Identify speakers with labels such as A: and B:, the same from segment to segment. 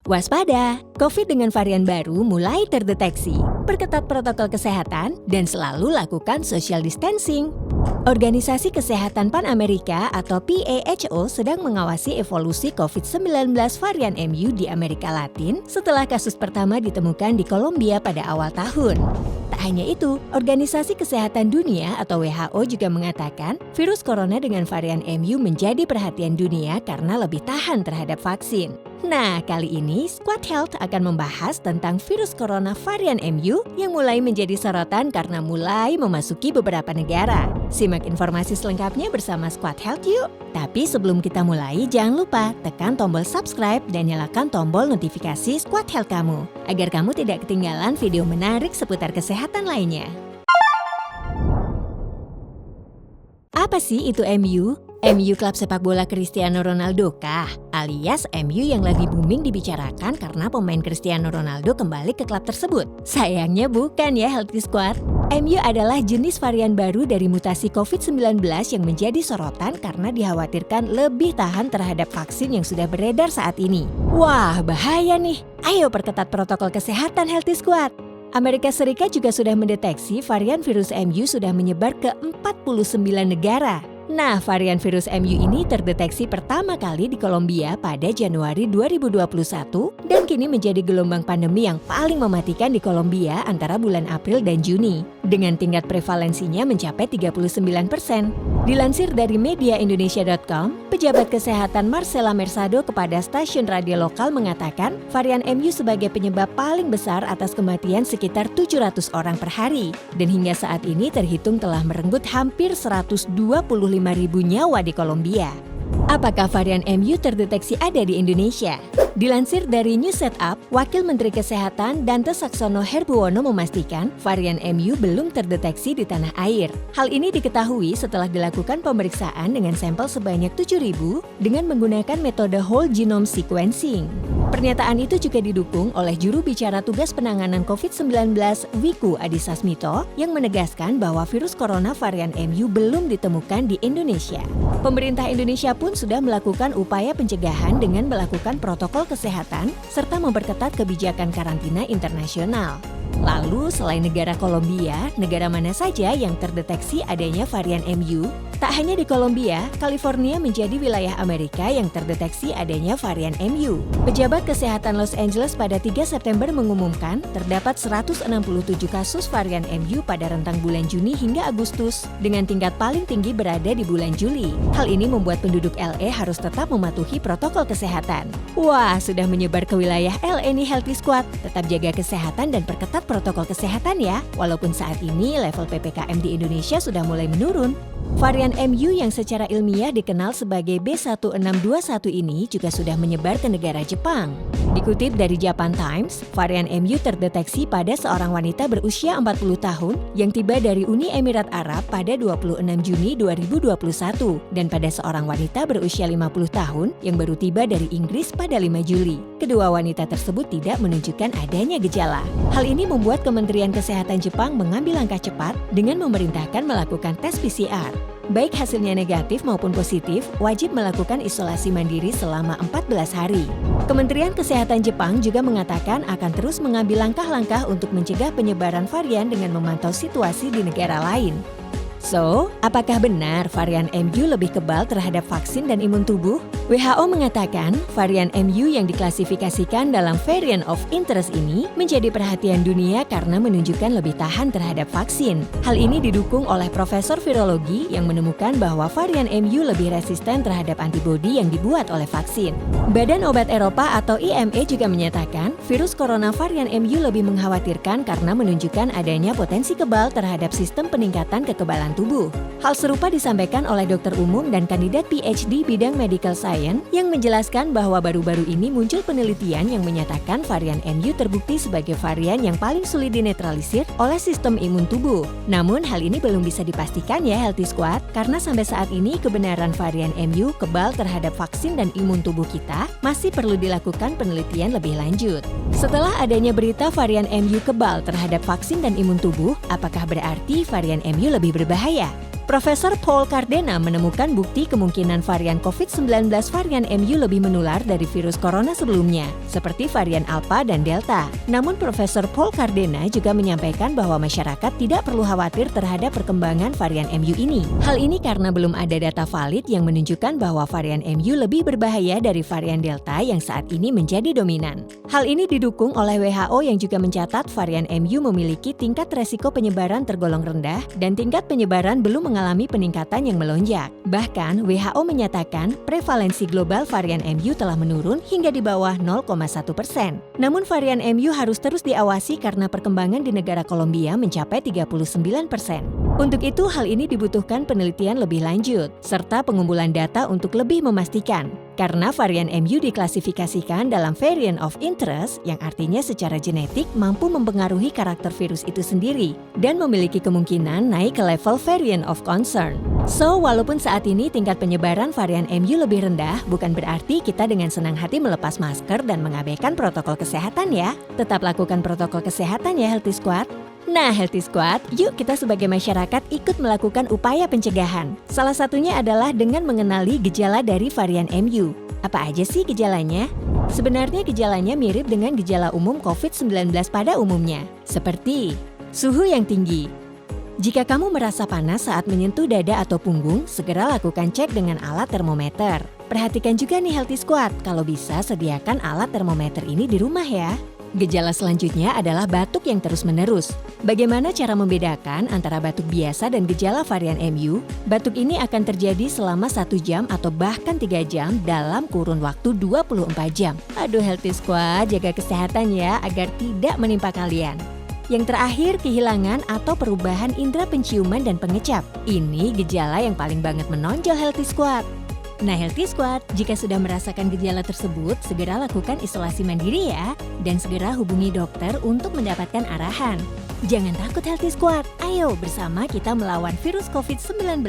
A: Waspada, COVID dengan varian baru mulai terdeteksi. Perketat protokol kesehatan dan selalu lakukan social distancing. Organisasi Kesehatan Pan-Amerika atau PAHO sedang mengawasi evolusi COVID-19 varian MU di Amerika Latin setelah kasus pertama ditemukan di Kolombia pada awal tahun. Tak hanya itu, Organisasi Kesehatan Dunia atau WHO juga mengatakan virus corona dengan varian MU menjadi perhatian dunia karena lebih tahan terhadap vaksin. Nah, kali ini Squad Health akan membahas tentang virus corona varian MU yang mulai menjadi sorotan karena mulai memasuki beberapa negara. Simak informasi selengkapnya bersama Squad Health yuk! Tapi sebelum kita mulai, jangan lupa tekan tombol subscribe dan nyalakan tombol notifikasi Squad Health kamu, agar kamu tidak ketinggalan video menarik seputar kesehatan lainnya. Apa sih itu MU? MU klub sepak bola Cristiano Ronaldo kah? Alias MU yang lagi booming dibicarakan karena pemain Cristiano Ronaldo kembali ke klub tersebut. Sayangnya bukan ya Healthy Squad. MU adalah jenis varian baru dari mutasi COVID-19 yang menjadi sorotan karena dikhawatirkan lebih tahan terhadap vaksin yang sudah beredar saat ini. Wah, bahaya nih. Ayo perketat protokol kesehatan Healthy Squad. Amerika Serikat juga sudah mendeteksi varian virus MU sudah menyebar ke 49 negara. Nah, varian virus MU ini terdeteksi pertama kali di Kolombia pada Januari 2021 dan kini menjadi gelombang pandemi yang paling mematikan di Kolombia antara bulan April dan Juni, dengan tingkat prevalensinya mencapai 39%. Dilansir dari mediaindonesia.com, pejabat kesehatan Marcela Mersado kepada stasiun radio lokal mengatakan varian MU sebagai penyebab paling besar atas kematian sekitar 700 orang per hari, dan hingga saat ini terhitung telah merenggut hampir 125.000 nyawa di Kolombia. Apakah varian MU terdeteksi ada di Indonesia? Dilansir dari News Setup, Wakil Menteri Kesehatan Dante Saxono Herbuwono memastikan varian MU belum terdeteksi di tanah air. Hal ini diketahui setelah dilakukan pemeriksaan dengan sampel sebanyak 7.000 dengan menggunakan metode whole genome sequencing. Pernyataan itu juga didukung oleh juru bicara tugas penanganan COVID-19 Wiku Adhisa Smito yang menegaskan bahwa virus corona varian MU belum ditemukan di Indonesia. Pemerintah Indonesia pun sudah melakukan upaya pencegahan dengan melakukan protokol kesehatan serta memperketat kebijakan karantina internasional. Lalu, selain negara Kolombia, negara mana saja yang terdeteksi adanya varian MU? Tak hanya di Kolombia, California menjadi wilayah Amerika yang terdeteksi adanya varian MU. Pejabat Kesehatan Los Angeles pada 3 September mengumumkan terdapat 167 kasus varian MU pada rentang bulan Juni hingga Agustus, dengan tingkat paling tinggi berada di bulan Juli. Hal ini membuat penduduk LA harus tetap mematuhi protokol kesehatan. Wah, sudah menyebar ke wilayah LA nih Healthy Squad. Tetap jaga kesehatan dan perketat protokol kesehatan ya, walaupun saat ini level PPKM di Indonesia sudah mulai menurun. Varian MU yang secara ilmiah dikenal sebagai B1621 ini juga sudah menyebar ke negara Jepang. Dikutip dari Japan Times, varian MU terdeteksi pada seorang wanita berusia 40 tahun yang tiba dari Uni Emirat Arab pada 26 Juni 2021 dan pada seorang wanita berusia 50 tahun yang baru tiba dari Inggris pada 5 Juli. Kedua wanita tersebut tidak menunjukkan adanya gejala. Hal ini membuat Kementerian Kesehatan Jepang mengambil langkah cepat dengan memerintahkan melakukan tes PCR. Baik hasilnya negatif maupun positif, wajib melakukan isolasi mandiri selama 14 hari. Kementerian Kesehatan Jepang juga mengatakan akan terus mengambil langkah-langkah untuk mencegah penyebaran varian dengan memantau situasi di negara lain. So, apakah benar varian MU lebih kebal terhadap vaksin dan imun tubuh? WHO mengatakan varian MU yang diklasifikasikan dalam variant of interest ini menjadi perhatian dunia karena menunjukkan lebih tahan terhadap vaksin. Hal ini didukung oleh Profesor Virologi yang menemukan bahwa varian MU lebih resisten terhadap antibodi yang dibuat oleh vaksin. Badan Obat Eropa atau EMA juga menyatakan virus corona varian MU lebih mengkhawatirkan karena menunjukkan adanya potensi kebal terhadap sistem peningkatan kekebalan tubuh. Hal serupa disampaikan oleh dokter umum dan kandidat PhD bidang medical science yang menjelaskan bahwa baru-baru ini muncul penelitian yang menyatakan varian MU terbukti sebagai varian yang paling sulit dinetralisir oleh sistem imun tubuh. Namun hal ini belum bisa dipastikan ya Healthy Squad, karena sampai saat ini kebenaran varian MU kebal terhadap vaksin dan imun tubuh kita masih perlu dilakukan penelitian lebih lanjut. Setelah adanya berita varian MU kebal terhadap vaksin dan imun tubuh, apakah berarti varian MU lebih berbahaya? Profesor Paul Cardena menemukan bukti kemungkinan varian COVID-19 varian MU lebih menular dari virus corona sebelumnya, seperti varian Alpha dan Delta. Namun Profesor Paul Cardena juga menyampaikan bahwa masyarakat tidak perlu khawatir terhadap perkembangan varian MU ini. Hal ini karena belum ada data valid yang menunjukkan bahwa varian MU lebih berbahaya dari varian Delta yang saat ini menjadi dominan. Hal ini didukung oleh WHO yang juga mencatat varian MU memiliki tingkat resiko penyebaran tergolong rendah dan tingkat penyebaran belum mengalami peningkatan yang melonjak. Bahkan, WHO menyatakan prevalensi global varian MU telah menurun hingga di bawah 0,1%. Namun varian MU harus terus diawasi karena perkembangan di negara Kolombia mencapai 39%. Untuk itu, hal ini dibutuhkan penelitian lebih lanjut, serta pengumpulan data untuk lebih memastikan. Karena varian MU diklasifikasikan dalam variant of interest, yang artinya secara genetik mampu mempengaruhi karakter virus itu sendiri, dan memiliki kemungkinan naik ke level variant of concern. So, walaupun saat ini tingkat penyebaran varian MU lebih rendah, bukan berarti kita dengan senang hati melepas masker dan mengabaikan protokol kesehatan ya. Tetap lakukan protokol kesehatan ya Healthy Squad. Nah, Healthy Squad, yuk kita sebagai masyarakat ikut melakukan upaya pencegahan. Salah satunya adalah dengan mengenali gejala dari varian MU. Apa aja sih gejalanya? Sebenarnya gejalanya mirip dengan gejala umum COVID-19 pada umumnya, seperti suhu yang tinggi. Jika kamu merasa panas saat menyentuh dada atau punggung, segera lakukan cek dengan alat termometer. Perhatikan juga nih Healthy Squad, kalau bisa sediakan alat termometer ini di rumah ya. Gejala selanjutnya adalah batuk yang terus-menerus. Bagaimana cara membedakan antara batuk biasa dan gejala varian MU? Batuk ini akan terjadi selama 1 jam atau bahkan 3 jam dalam kurun waktu 24 jam. Aduh Healthy Squad, jaga kesehatan ya agar tidak menimpa kalian. Yang terakhir, kehilangan atau perubahan indera penciuman dan pengecap. Ini gejala yang paling banget menonjol Healthy Squad. Nah Healthy Squad, jika sudah merasakan gejala tersebut, segera lakukan isolasi mandiri ya, dan segera hubungi dokter untuk mendapatkan arahan. Jangan takut Healthy Squad, ayo bersama kita melawan virus COVID-19.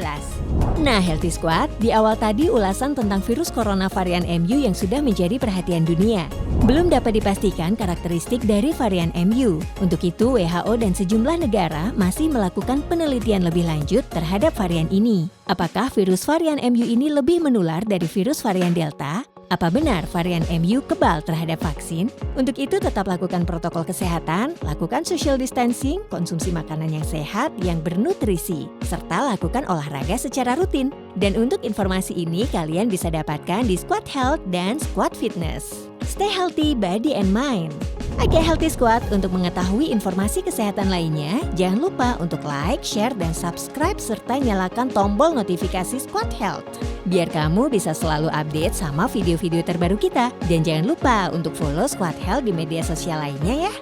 A: Nah Healthy Squad, di awal tadi ulasan tentang virus corona varian MU yang sudah menjadi perhatian dunia. Belum dapat dipastikan karakteristik dari varian MU. Untuk itu WHO dan sejumlah negara masih melakukan penelitian lebih lanjut terhadap varian ini. Apakah virus varian MU ini lebih menular dari virus varian Delta? Apa benar varian MU kebal terhadap vaksin? Untuk itu tetap lakukan protokol kesehatan, lakukan social distancing, konsumsi makanan yang sehat, yang bernutrisi, serta lakukan olahraga secara rutin. Dan untuk informasi ini kalian bisa dapatkan di Squad Health dan Squad Fitness. Stay healthy body and mind. Oke Healthy Squad, untuk mengetahui informasi kesehatan lainnya, jangan lupa untuk like, share, dan subscribe serta nyalakan tombol notifikasi Squad Health. Biar kamu bisa selalu update sama video-video terbaru kita. Dan jangan lupa untuk follow Squad Health di media sosial lainnya ya.